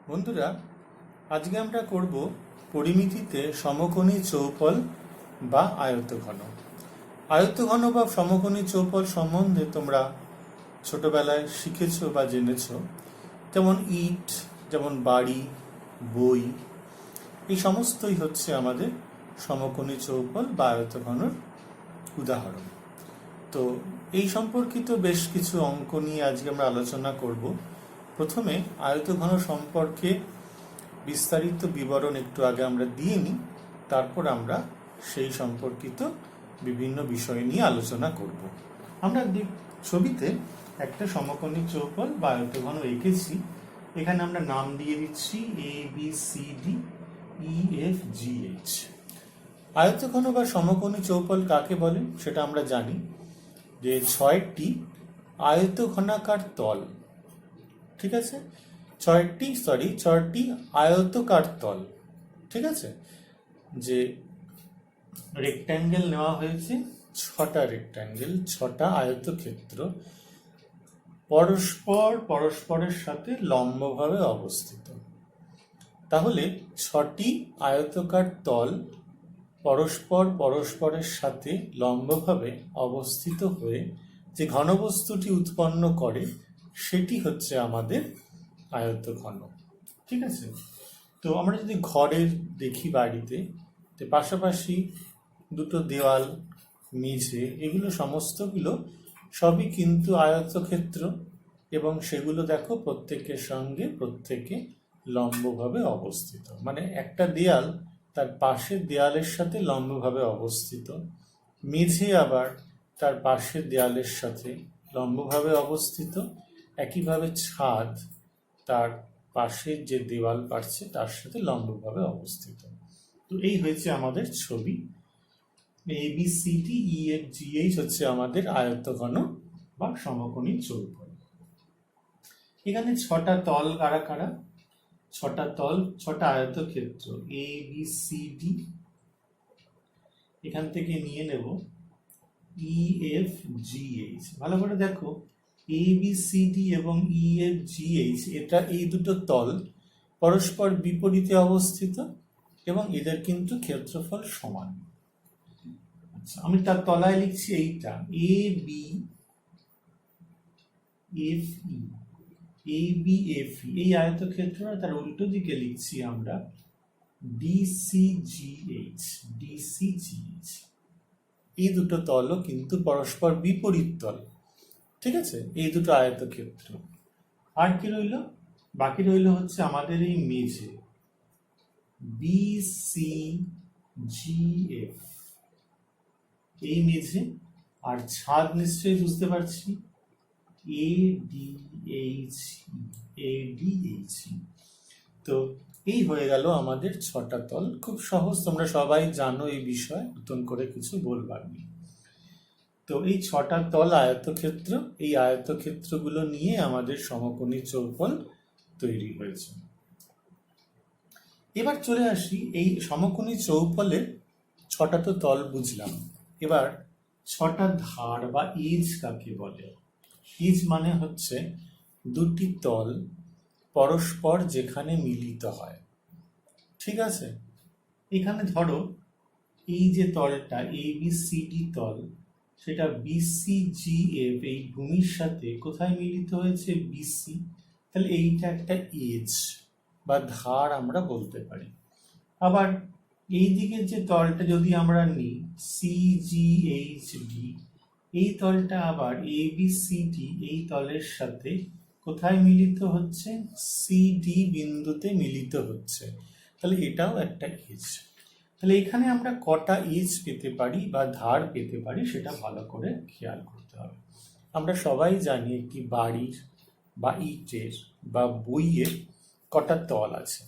বন্ধুরা, আজকে আমরা করব পরিমিতিতে সমকোণী চৌপল বা আয়তঘন। আয়তঘন বা সমকোণী চৌপল সম্বন্ধে তোমরা ছোটবেলায় শিখেছো বা জেনেছো, যেমন ইট, যেমন বাড়ি, বই, এই সমস্তই হচ্ছে আমাদের সমকোণী চৌপল বা আয়তঘনের উদাহরণ। তো এই সম্পর্কিত বেশ কিছু অঙ্ক নিয়ে আজকে আমরা আলোচনা করব। প্রথমে আয়তঘন সম্পর্কে বিস্তারিত বিবরণ একটু আগে আমরা দিয়ে নিই, তারপর আমরা সেই সম্পর্কিত বিভিন্ন বিষয় নিয়ে আলোচনা করব। আমরা ছবিতে একটা সমকোণী চৌপল বা আয়তঘন এঁকেছি। এখানে আমরা নাম দিয়ে দিচ্ছি ABCDEFGH। আয়তঘন বা সমকোণী চৌপল কাকে বলে সেটা আমরা জানি, যে 6টি আয়তঘনাকার তল, ঠিক আছে, 6টি আয়তকার তল, ঠিক আছে, যে রেক্ট্যাঙ্গেল নেওয়া হয়েছে, 6টা রেক্ট্যাঙ্গেল, 6টা আয়তক্ষেত্র পরস্পরের সাথে লম্বভাবে অবস্থিত। তাহলে 6টি আয়তকার তল পরস্পরের সাথে লম্বভাবে অবস্থিত হয়ে যে ঘনবস্তুটি উৎপন্ন করে সেটি হচ্ছে আমাদের আয়তঘন, ঠিক আছে। তো আমরা যদি ঘরের দেখি বাড়িতে, তো পাশাপাশি দুটো দেওয়াল, মেঝে, এগুলো সমস্তগুলো সবই কিন্তু আয়তক্ষেত্র, এবং সেগুলো দেখো প্রত্যেকের সঙ্গে প্রত্যেকে লম্বভাবে অবস্থিত। মানে একটা দেয়াল তার পাশের দেয়ালের সাথে লম্বভাবে অবস্থিত, মেঝে আবার তার পাশের দেয়ালের সাথে লম্বভাবে অবস্থিত, একইভাবে ছাদ তার পাশের যে দেওয়াল পাচ্ছে তার সাথে লম্বভাবে অবস্থিত। তো এই হয়েছে আমাদের ছবি। ABCDEFGH হচ্ছে আমাদের আয়তঘন বা সমকোণী চৌপল। এখানে 6টা তল কারা কারা? 6টা তল, 6টা আয়তক্ষেত্র ABCD, এখান থেকে নিয়ে নেব EFGH। ভালো করে দেখো, ABCD এবং EFGH এই দুটো তল পরস্পর বিপরীতে অবস্থিত এবং এদের কিন্তু ক্ষেত্রফল সমান। আচ্ছা, আমি তার তলায় লিখছি এইটা ABFE, এই আয়তক্ষেত্রটা তার উল্টো দিকে লিখছি আমরা DCGH। এই দুটো তলও কিন্তু পরস্পর বিপরীত তল, ঠিক আছে, এই দুটো আয়তক্ষেত্র। আর কি রইল? বাকি রইল হচ্ছে আমাদের এই মেঝে BCGF, এই মেঝে। আর ছাদ নিশ্চয়ই বুঝতে পারছি ADHE। তো এই হয়ে গেল আমাদের 6টা তল। খুব সহজ, তোমরা সবাই জানো এই বিষয়, নতুন করে কিছু বলবার নেই। তো এই 6টা তল আয়তক্ষেত্র, এই আয়তক্ষেত্রগুলো নিয়ে আমাদের সমকোণী চৌপল তৈরি হয়েছে। এবার চলে আসি, এই সমকোণী চৌপলের 6টা তো তল বুঝলাম, এবার 6টা ধার বা এজ কাকে বলে? এজ মানে হচ্ছে দুটি তল পরস্পর যেখানে মিলিত হয়, ঠিক আছে। এখানে ধরো এই যে তলটা ABCD তল, সেটা BCGF এই ভূমির সাথে কোথায় মিলিত হয়েছে? BC। তাহলে এইটা একটা এজ বা ধার আমরা বলতে পারি। আবার এই দিকের যে তলটা যদি আমরা নিই CGHD, এই তলটা আবার ABCD এই তলের সাথে কোথায় মিলিত হচ্ছে? CD বিন্দুতে মিলিত হচ্ছে। তাহলে এটাও একটা এজ। তাহলে এখানে আমরা কটা এজ পেতে পারি বা ধার পেতে পারি সেটা ভালো করে খেয়াল করতে হবে। আমরা সবাই জানি একটি বাড়ির বা ইটের বা বইয়ের কটা তল আছে।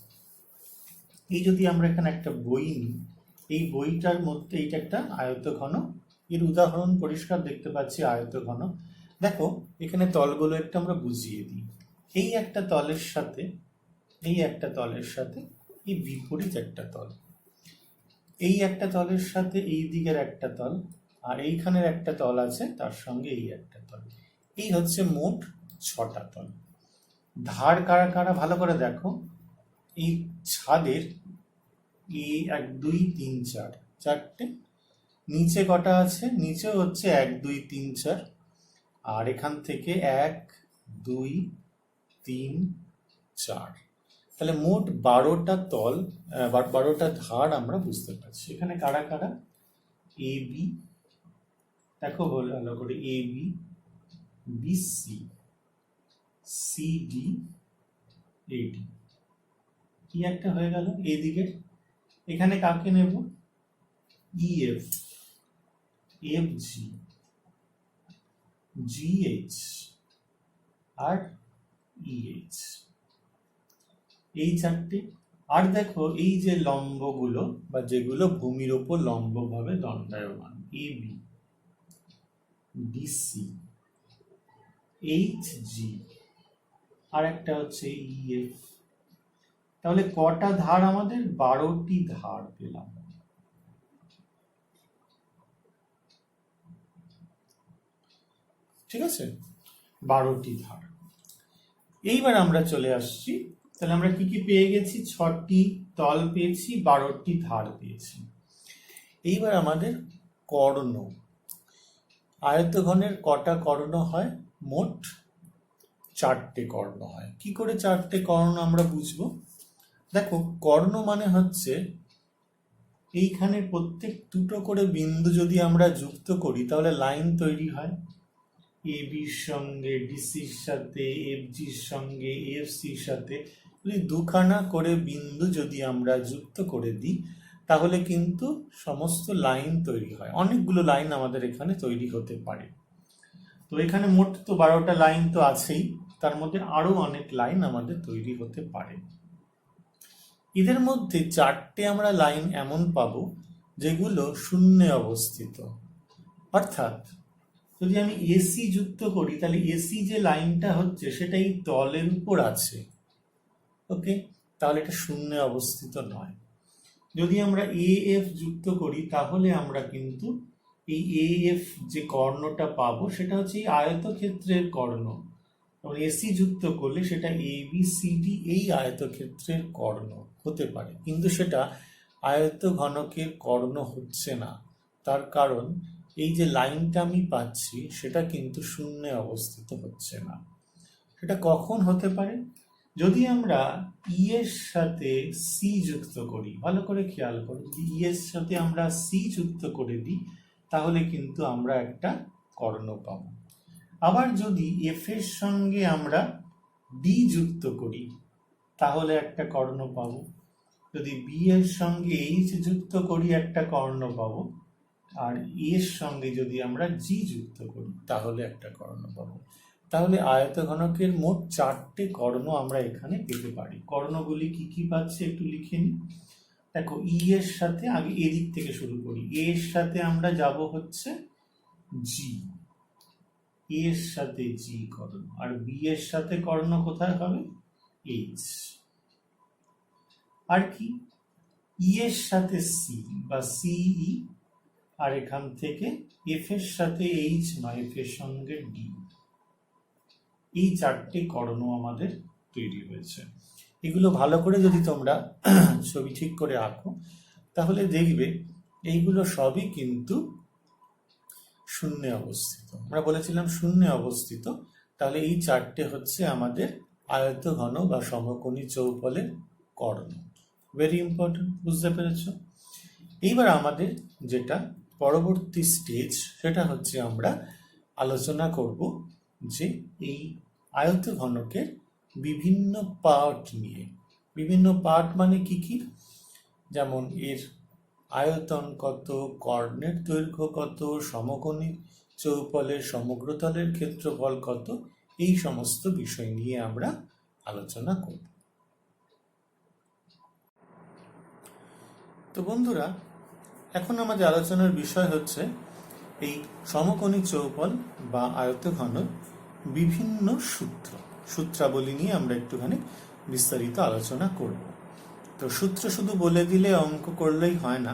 এই যদি আমরা এখানে একটা বই নিই, এই বইটার মধ্যে এইটা একটা আয়তঘন, এর উদাহরণ পরিষ্কার দেখতে পাচ্ছি আয়তঘন। দেখো এখানে তলগুলো একটু আমরা বুঝিয়ে দিই। এই একটা তলের সাথে এই বিপরীত একটা তল, এই একটা তলের সাথে এই দিকের একটা তল, আর এইখানের একটা তল আছে তার সঙ্গে এই একটা তল। এই হচ্ছে মোট 6টা তল। ধার কারা কারা ভালো করে দেখো, এই ছাদের এ 1 2 3 4 চারটে, নিচে কটা আছে? নিচে হচ্ছে 1 2 3 4, আর এখান থেকে 1 2 3 4, তাহলে মোট 12টা তল, 12টা ধার আমরা বুঝতে পারছি। এখানে কারা কারা? এ বি, দেখো ভালো করে, A B, B C, C D, A D, কি একটা হয়ে গেল এদিকে। এখানে কাকে নেব? E F, F G, G H আর ই এইচ, এই চারটে। আর দেখো এই যে লম্বগুলো বা যেগুলো ভূমির ওপর লম্বভাবে দণ্ডায়মান, A B, DC, H G, আর একটা হচ্ছে ই এফ। তাহলে কটা ধার আমাদের? 12টি ধার পেলাম। ঠিক আছে, 12টি ধার। এইবার আমরা চলে আসছি, তাহলে আমরা কি কি পেয়ে গেছি? 6টি তল পেয়েছি, 12টি ধার পেয়েছি। এইবার আমাদের কর্ণ, আয়তঘনের কটা কর্ণ হয়? মোট 4টে কর্ণ হয়। কি করে 4টে কর্ণ আমরা বুঝবো? দেখো, কর্ণ মানে হচ্ছে এইখানে প্রত্যেক দুটো করে বিন্দু যদি আমরা যুক্ত করি তাহলে লাইন তৈরি হয়। এ বির সঙ্গে ডিসির সাথে, এফ জির সঙ্গে এফ সির সাথে দুখানা করে বিন্দু যদি আমরা যুক্ত করে দিই তাহলে কিন্তু সমস্ত লাইন তৈরি হয়। অনেকগুলো লাইন আমাদের এখানে তৈরি হতে পারে। তো এখানে মোট তো 12টা লাইন তো আছেই, তার মধ্যে আরো অনেক লাইন আমাদের তৈরি হতে পারে। এদের মধ্যে 4টে আমরা লাইন এমন পাবো যেগুলো শূন্যে অবস্থিত, অর্থাৎ যদি আমি এসি যুক্ত করি তাহলে এসি যে লাইনটা হচ্ছে সেটা এই তলের উপর আছে, ওকে, তাহলে এটা শূন্যে অবস্থিত নয়। যদি আমরা এ এফ যুক্ত করি তাহলে আমরা কিন্তু এই এ এফ যে কর্ণটা পাবো সেটা হচ্ছে এই আয়তক্ষেত্রের কর্ণ, এবং এসি যুক্ত করলে সেটা এ বি সি ডি এই আয়তক্ষেত্রের কর্ণ হতে পারে, কিন্তু সেটা আয়তঘনকের কর্ণ হচ্ছে না। তার কারণ এই যে লাইনটা আমি পাচ্ছি সেটা কিন্তু শূন্যে অবস্থিত হচ্ছে না। সেটা কখন হতে পারে? যদি আমরা ই এর সাথে সি যুক্ত করি, ভালো করে খেয়াল করো, যদি ই এর সাথে আমরা সি যুক্ত করে দিই তাহলে কিন্তু আমরা একটা কর্ণ পাবো। আবার যদি এফ এর সঙ্গে আমরা ডি যুক্ত করি তাহলে একটা কর্ণ পাবো। যদি বি এর সঙ্গে এইচ যুক্ত করি একটা কর্ণ পাবো, আর এর সঙ্গে যদি আমরা জি যুক্ত করি তাহলে একটা কর্ণ পাবো। তাহলে আয়তঘনকের মোট 4টে কর্ণ আমরা এখানে পেতে পারি। কর্ণগুলি কি কি পাচ্ছি একটু লিখে নিই। দেখো, ই এর সাথে আগে এদিক থেকে শুরু করি। এ এর সাথে আমরা যাব হচ্ছে জি, এর সাথে জি কর্ণ, আর বি এর সাথে কর্ণ কোথায় হবে? এইচ। আর কি? ই এর সাথে সি বা সিই, আর এখান থেকে এফ এর সাথে এইচ নয়, এফ এর সঙ্গে ডি। এই 4টে কর্ণ আমাদের তৈরি হয়েছে। এগুলো ভালো করে যদি তোমরা ছবি ঠিক করে আঁকো তাহলে দেখবে এইগুলো সবই কিন্তু শূন্যে অবস্থিত। আমরা বলেছিলাম শূন্যে অবস্থিত, তাহলে এই 4টে হচ্ছে আমাদের আয়তঘন বা সমকোণী চৌপলের কর্ণ। ভেরি ইম্পর্টেন্ট, বুঝতে পেরেছ? এইবার আমাদের যেটা পরবর্তী স্টেজ সেটা হচ্ছে আমরা আলোচনা করব যে এই আয়তঘনকের বিভিন্ন পার্ট নিয়ে। বিভিন্ন পার্ট মানে কি কি? যেমন এর আয়তন কত, কর্ণের দৈর্ঘ্য কত, সমকোণী চৌপলের সমগ্রতলের ক্ষেত্রফল কত, এই সমস্ত বিষয় নিয়ে আমরা আলোচনা করব। তো বন্ধুরা, এখন আমাদের আলোচনার বিষয় হচ্ছে এই সমকোণী চৌপল বা আয়তঘনক বিভিন্ন সূত্রাবলী নিয়ে আমরা একটুখানি বিস্তারিত আলোচনা করব। তো সূত্র শুধু বলে দিলে অঙ্ক করলেই হয় না,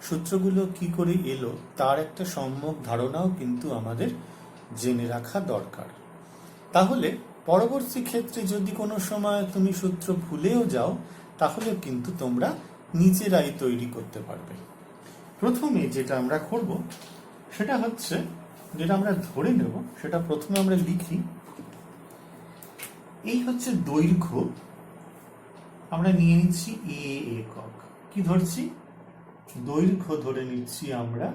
সূত্রগুলো কি করে এলো তার একটা সম্যক ধারণাও কিন্তু আমাদের জেনে রাখা দরকার। তাহলে পরবর্তী ক্ষেত্রে যদি কোনো সময় তুমি সূত্র ভুলেও যাও তাহলে কিন্তু তোমরা নিজেরাই তৈরি করতে পারবে। প্রথমে যেটা আমরা করব সেটা হচ্ছে, যেটা আমরা ধরে নেব, সেটা প্রথমে আমরা লিখি। এই হচ্ছে দৈর্ঘ্য, আমরা নিয়ে নিচ্ছি এ একক। কি ধরছি? দৈর্ঘ্য ধরে নিচ্ছি আমরা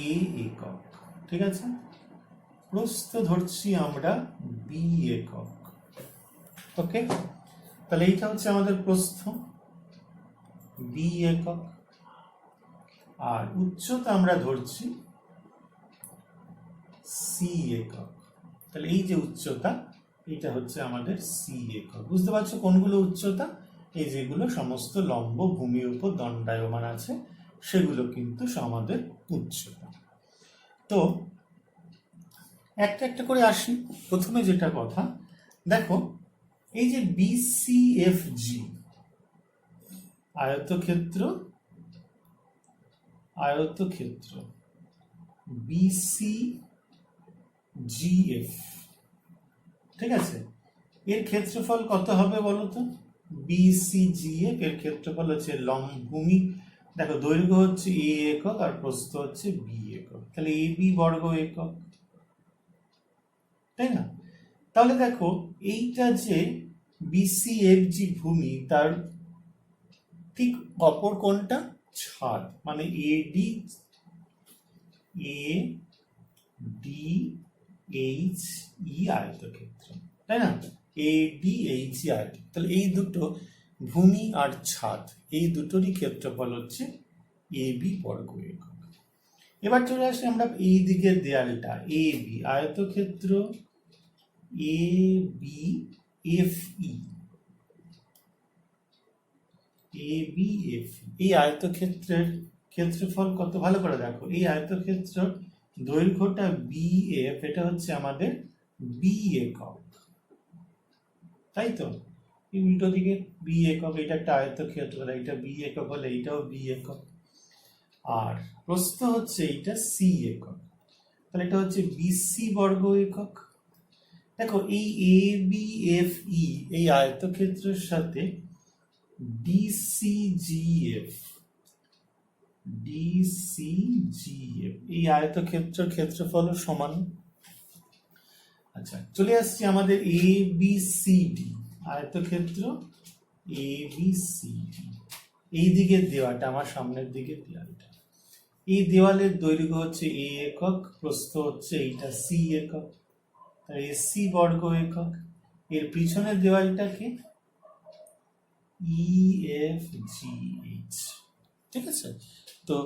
এ একক, ঠিক আছে। প্রস্থ ধরছি আমরা বি একক, ওকে। তাহলে এইটা হচ্ছে আমাদের প্রস্থ, বি একক। আর উচ্চতা আমরা ধরছি সি একক। তাহলে এই যে উচ্চতা, এটা হচ্ছে আমাদের সি একক। বুঝতে পারছো কোনগুলো উচ্চতা? এই যেগুলো সমস্ত লম্ব ভূমির উপর দণ্ডায়মান আছে, সেগুলো কিন্তু আমাদের উচ্চতা। তো একটা একটা করে আসি। প্রথমে যেটা কথা, দেখো এই যে বিসিএফজি, আয়তক্ষেত্র, আয়তক্ষেত্র বিসিজিএফ, ঠিক আছে। এর ক্ষেত্রফল কত হবে বলো তো? বিসিজিএফ এর ক্ষেত্রফল হচ্ছে ভূমি, দেখো দৈর্ঘ্য হচ্ছে এ একক আর প্রস্থ হচ্ছে বি একক, তাহলে এ বি বর্গ একক, তাই না? তাহলে দেখো এইটা যে বিসিএফজি ভূমি, তার ঠিক অপর কোনটা? ছাদ, মানে এডি, এ ডি এইচ ই আয়তক্ষেত্র, তাই না? এ ডি এইচ ই আয়তক্ষেত্র। তাহলে এই দুটো ভূমি আর ছাদ, এই দুটোরই ক্ষেত্রফল হচ্ছে এ বি বর্গ একক। এবার চলে আসি আমরা এই দিকের দেয়ালটা, এ বি আয়তক্ষেত্র A B F E, A B F, এই আয়তক্ষেত্রের ক্ষেত্রফল কত? ভালো করে দেখো, এই আয়তক্ষেত্র দৈর্ঘ্যটা বি এফ, এটা হচ্ছে আমাদের বি একক, তাই তো। এই উল্টো দিকে বি একক, এটা একটা আয়তক্ষেত্র, এটা বি একক হলে এইটাও বি একক। আর প্রস্থ হচ্ছে এইটা সি একক, তাহলে এটা হচ্ছে বিসি বর্গ একক। দেখো এই এ বি এফ ই, এই আয়তক্ষেত্রের সাথে ডিসিজিএফ, ডিসিজিএফ এই আয়তক্ষেত্রের ক্ষেত্রফল সমান। আচ্ছা, চলে আসছি আমাদের এ বি সি ডি আয়তক্ষেত্র, এ বি সি ডি। এই দিকের দেওয়ালটা, আমার সামনের দিকের দেওয়ালটা, এই দেওয়ালের দৈর্ঘ্য হচ্ছে এ একক, প্রস্থ হচ্ছে এইটা সি একক, তাহলে এসি বর্গ একক। এর পিছনের দেওয়ালটাকে ইএফজিএইচ, ঠিক আছে। তো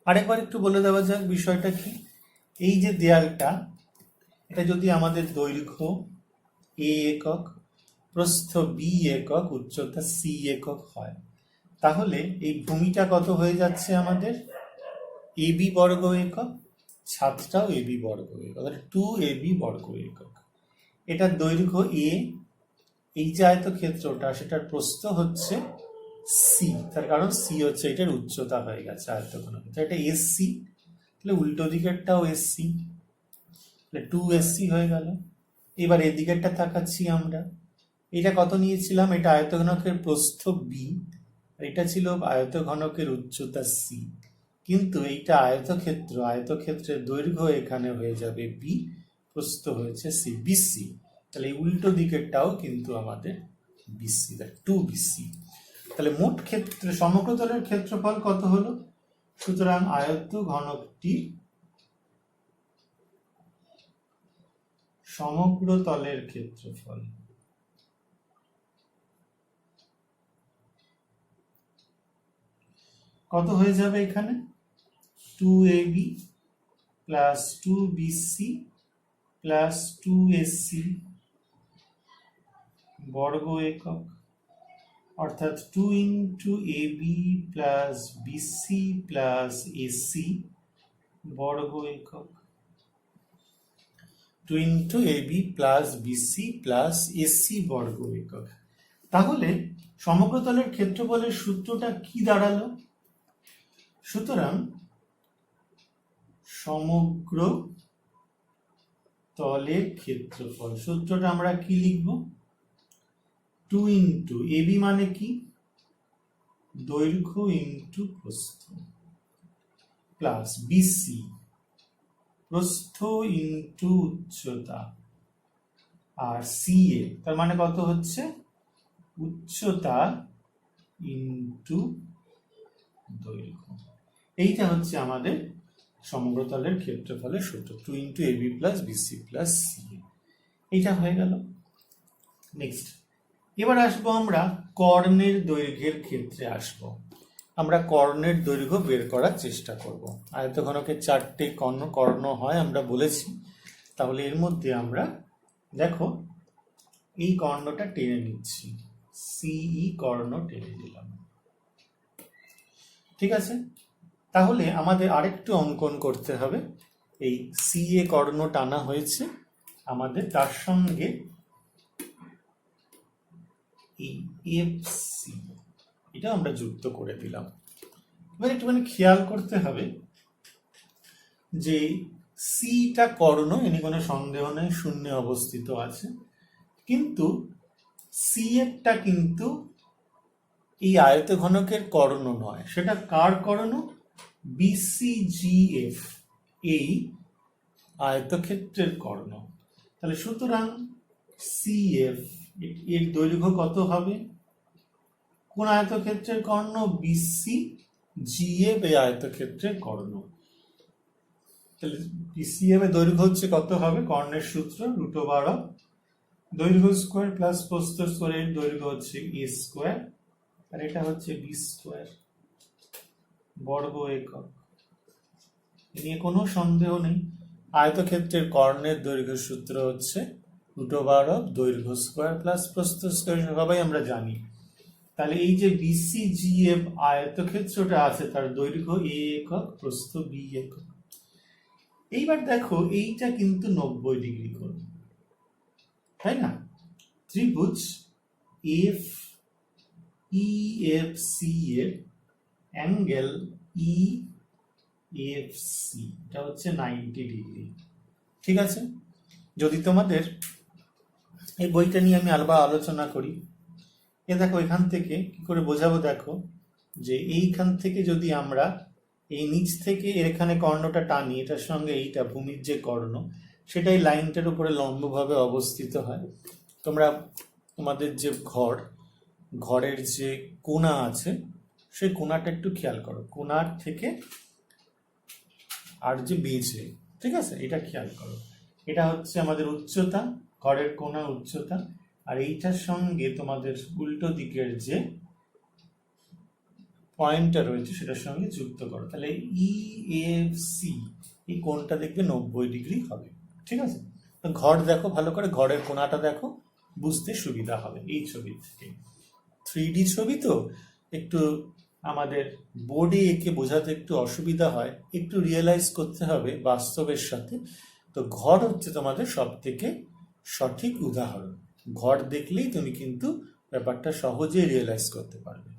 আরেকবার একটু বলে দেওয়া যাক বিষয়টা কি। এই যে দেয়ালটা, এটা যদি আমাদের দৈর্ঘ্য এ একক, প্রস্থ বি একক, উচ্চতা সি একক হয়, তাহলে এই ভূমিটা কত হয়ে যাচ্ছে আমাদের? এ বি বর্গ একক, ছাদটাও এ বি বর্গ একক, তাহলে 2ab বর্গ একক। এটার দৈর্ঘ্য এ, এই যে আয়তক্ষেত্রটা, সেটার প্রস্থ হচ্ছে সি, তার কারণ সি হচ্ছে এটার উচ্চতা হয়ে গেছে আয়তঘনকের, এটা এসসি, তাহলে উল্টো দিকেরটাও এসসি, তাহলে 2SC হয়ে গেল। এবার এই দিকেরটা তাকাচ্ছি আমরা, এটা কত নিয়েছিলাম? এটা আয়তঘনকের প্রস্থ বি, এটা ছিল আয়তঘনকের উচ্চতা সি, কিন্তু এইটা আয়তক্ষেত্র, আয়তক্ষেত্রের দৈর্ঘ্য এখানে হয়ে যাবে বি, প্রস্থ হয়েছে সি, বিসি, তাহলে এই উল্টো দিকেরটাও কিন্তু আমাদের বিসি, 2BC। তাহলে মোট ক্ষেত্রে সমগ্রতলের ক্ষেত্রফল কত হলো? সুতরাং আয়তঘনকটি সমগ্রতলের ক্ষেত্রফল কত হয়ে যাবে? এখানে 2ab plus 2BC plus 2SC বর্গ একক, অর্থাৎ 2 into AB plus BC plus AC বর্গ একক, 2 into AB plus BC plus AC বর্গ একক। তাহলে সমগ্রতলের ক্ষেত্রফলের সূত্রটা কি দাঁড়ালো? সুতরাং সমগ্র তলের ক্ষেত্রফল, সূত্রটা আমরা কি লিখব? 2 ইন্টু এবি মানে কি, দৈর্ঘ্য ইন্টু প্রস্থ, প্লাস বিসি প্রস্থ ইন্টু উচ্চতা, আর সিএ তার মানে কত হচ্ছে, উচ্চতা ইন্টু দৈর্ঘ্য। এইটা হচ্ছে আমাদের সমগ্রতলের ক্ষেত্রফলের সূত্র, 2 into AB plus BC plus CA. এইটা হয়ে গেল। নেক্সট এবার আসবো আমরা কর্ণের দৈর্ঘ্যের ক্ষেত্রে আসবো। আমরা কর্ণের দৈর্ঘ্য বের করার চেষ্টা করব। আয়তঘনকের 4টে কর্ণ হয় আমরা বলেছি, তাহলে এর মধ্যে আমরা দেখো এই কর্ণটা টেনে নিচ্ছি, সিই কর্ণ টেনে দিলাম। ঠিক আছে, তাহলে আমাদের আরেকটু অঙ্কন করতে হবে। এই সিএ কর্ণ টানা হয়েছে আমাদের, তার সঙ্গে এই এফসি এটা আমরা যুক্ত করে দিলাম। এবার একটুখানি খেয়াল করতে হবে যে সিটা কর্ণ, এনে কোনো সন্দেহ নেই, শূন্যে অবস্থিত আছে, কিন্তু সিএফটা কিন্তু এই আয়তঘনকের কর্ণ নয়, সেটা কার কর্ণ, বিসিজিএফ এই আয়তক্ষেত্রের কর্ণ। তাহলে সুতরাং সিএফ এর দৈর্ঘ্য কত হবে, কোন আয়তক্ষেত্রের কর্ণ, বিসিজিএফ এই আয়তক্ষেত্রের কর্ণ। তাহলে বিসিএফ এর দৈর্ঘ্য হচ্ছে কত হবে, কর্ণের সূত্র √12 দৈর্ঘ্য স্কোয়ার প্লাস প্রস্থ স্কোয়ারের দৈর্ঘ্য হচ্ছে এ স্কোয়ার, আর এটা হচ্ছে বি স্কোয়ার বর্গ একক। এ নিয়ে কোনো সন্দেহ নেই। আয়তক্ষেত্রের কর্ণের দৈর্ঘ্য সূত্র হচ্ছে √12 দৈর্ঘ্য স্কোয়ার প্লাস প্রস্থ স্কোয়ার, সবাই আমরা জানি। তাহলে এই যে বিসিজিএফ আয়তক্ষেত্রটা আছে তার দৈর্ঘ্য এ একক, প্রস্থ বি একক। এইবার দেখো এইটা কিন্তু 90 ডিগ্রি কোণ, তাই না? ত্রিভুজ এফ ইএফসি এর অ্যাঙ্গেল ইএফসি এটা হচ্ছে 90 ডিগ্রি। ঠিক আছে, যদি তোমাদের এই বইটা নিয়ে আমি আলাদা আলোচনা করি, দেখো এখান থেকে কি করে বোঝাবো, দেখো যে এইখান থেকে যদি আমরা এই নিচ থেকে এখানে কর্ণটা টানি, এটার সঙ্গে এইটা ভূমির যে কর্ণ সেটাই লাইনটার উপরে লম্বভাবে অবস্থিত হয়। তোমরা তোমাদের যে ঘরের যে কোণা আছে সেই কোণাটা একটু খেয়াল করো, কোণার থেকে আর যে বেজে, ঠিক আছে, এটা খেয়াল করো। এটা হচ্ছে আমাদের উচ্চতা, ঘরের কোণা উচ্চতা, আর এইটার সঙ্গে তোমাদের উল্টো দিকের যে পয়েন্টটা রয়েছে সেটার সঙ্গে যুক্ত করো, তাহলে ইএফসি এই কোণটা দেখবে 90 ডিগ্রি হবে। ঠিক আছে, তো ঘর দেখো ভালো করে, ঘরের কোণাটা দেখো, বুঝতে সুবিধা হবে এই ছবি থেকে। 3D ছবি তো একটু আমাদের বোর্ডে এঁকে বোঝাতে একটু অসুবিধা হয়, একটু রিয়েলাইজ করতে হবে বাস্তবের সাথে। তো ঘর হচ্ছে তোমাদের সব থেকে সঠিক উদাহরণ। ঘর দেখলেই তুমি কিন্তু ব্যাপারটা সহজে রিয়েলাইজ করতে পারবে।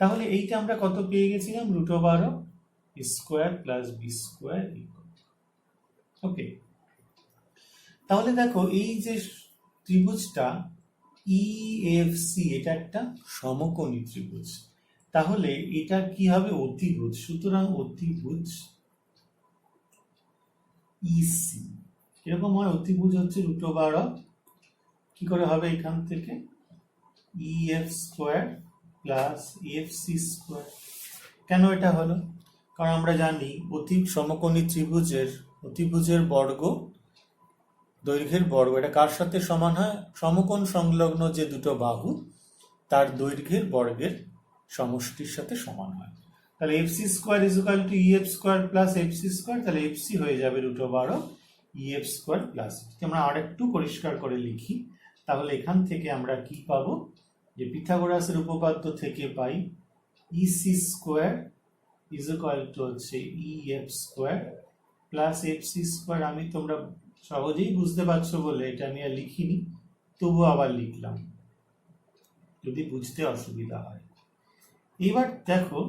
তাহলে এইটা আমরা কত পেয়ে গেছিলাম, √12 স্কোয়ার প্লাস বি স্কোয়ার। ওকে, তাহলে দেখো এই যে ত্রিভুজটা ইএফসি এটা একটা সমকোণী ত্রিভুজ, তাহলে এটা কি হবে, অতিভুজ। সুতরাং অতিভুজ ইসি কিরকম হয়, অতিভুজ হচ্ছে √12 কি করে হবে, এখান থেকে EF square plus FC square. কেন এটা হলো, কারণ আমরা জানি সমকোণী ত্রিভুজের অতিভুজের বর্গ দৈর্ঘ্যের বর্গ, এটা কার সাথে সমান হয়, সমকোণ সংলগ্ন যে দুটো বাহু তার দৈর্ঘ্যের বর্গের সমষ্টির সাথে সমান হয়। তাহলে FC square is equal two EF square plus FC square, তাহলে এফসি হয়ে যাবে √12 ইএফ স্কোয়ার প্লাস। আমরা আরেকটু পরিষ্কার করে লিখি, তাহলে এখান থেকে আমরা কি পাবো, যে পিথাগোরাসের উপপাদ্য থেকে পাই EC square is equal to হচ্ছে EF square plus FC square. আমি তোমরা সহজেই বুঝতে পারছো বলে এটা আমি আর লিখিনি, তবু আবার লিখলাম যদি বুঝতে অসুবিধা হয়। এবার দেখো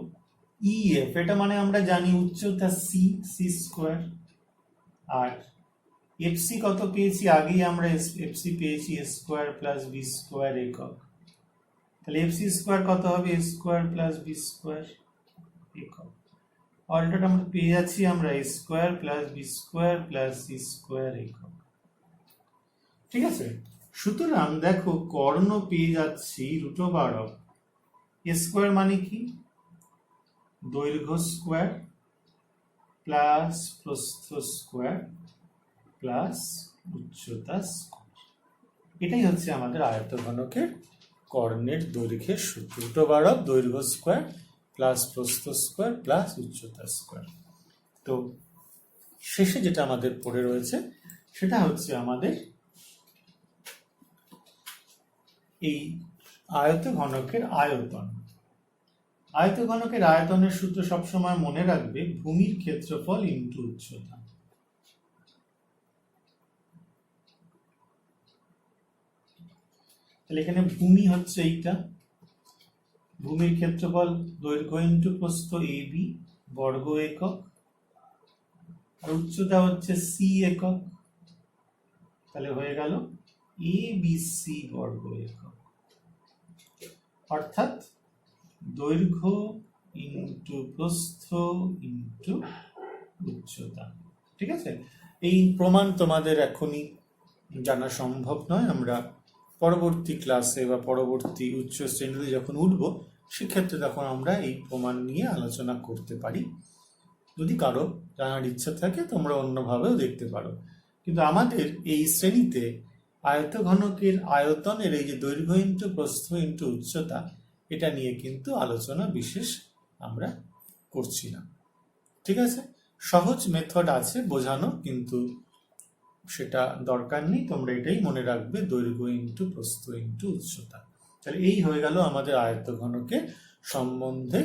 ইএফ এটা মানে আমরা জানি উচ্চতা সি, সি স্কোয়ার, আর এফসি কত পেয়েছি, আগেই আমরা এফসি পেয়েছি A square plus B square একক। তাহলে এফসি স্কোয়ার কত হবে, A square plus B square একক। অল্টারনেট আমরা পেয়ে যাচ্ছি আমরা A square plus B square plus C square একক। ঠিক আছে, সুতরাং দেখো কর্ণ পেয়ে যাচ্ছি √12 এ স্কোয়ার মানে কি, দৈর্ঘ্য স্কোয়ার প্লাস প্রস্থ স্কোয়ার প্লাস উচ্চতা স্কোয়ার। এটাই হচ্ছে আমাদের আয়তঘনকের কর্ণের দৈর্ঘ্যের সূত্র, √12 দৈর্ঘ্য স্কোয়ার প্লাস প্রস্থ স্কোয়ার প্লাস উচ্চতা স্কোয়ার। তো শেষে যেটা আমাদের পড়ে রয়েছে সেটা হচ্ছে আমাদের এই আয়তঘনকের আয়তন। আয়তঘনকের আয়তনের সূত্র সবসময় মনে রাখবে, ভূমির ক্ষেত্রফল ইনটু উচ্চতা। তাহলে এখানে ভূমি হচ্ছে এইটা, ভূমির ক্ষেত্রফল দৈর্ঘ্য ইনটু প্রস্থ এবি বর্গ একক, আর উচ্চতা হচ্ছে সি একক। তাহলে হয়ে গেল এবিসি বর্গ একক, অর্থাৎ দৈর্ঘ্য ইনটু প্রস্থ ইনটু উচ্চতা। ঠিক আছে, এই প্রমাণ তোমাদের এখনই জানা সম্ভব নয়, আমরা পরবর্তী ক্লাসে বা পরবর্তী উচ্চ শ্রেণীতে যখন উঠব সেক্ষেত্রে তখন আমরা এই প্রমাণ নিয়ে আলোচনা করতে পারি। যদি কারো জানার ইচ্ছা থাকে তোমরা অন্যভাবেও দেখতে পারো, কিন্তু আমাদের এই শ্রেণীতে আয়তঘনকের আয়তনের এই যে দৈর্ঘ্য ইনটু প্রস্থ ইনটু উচ্চতা, এটা নিয়ে কিন্তু আলোচনা বিশেষ আমরা করছি না। ঠিক আছে, সহজ মেথড আছে বোঝানো, কিন্তু সেটা দরকার নেই, তোমরা এটাই মনে রাখবে, দৈর্ঘ্য ইনটু প্রস্থ ইনটু উচ্চতা। তাহলে এই হয়ে গেল আমাদের আয়তঘনকের সম্বন্ধে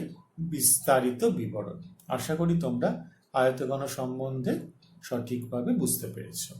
বিস্তারিত বিবরণ। আশা করি তোমরা আয়তঘন সম্বন্ধে সঠিকভাবে বুঝতে পেরেছো।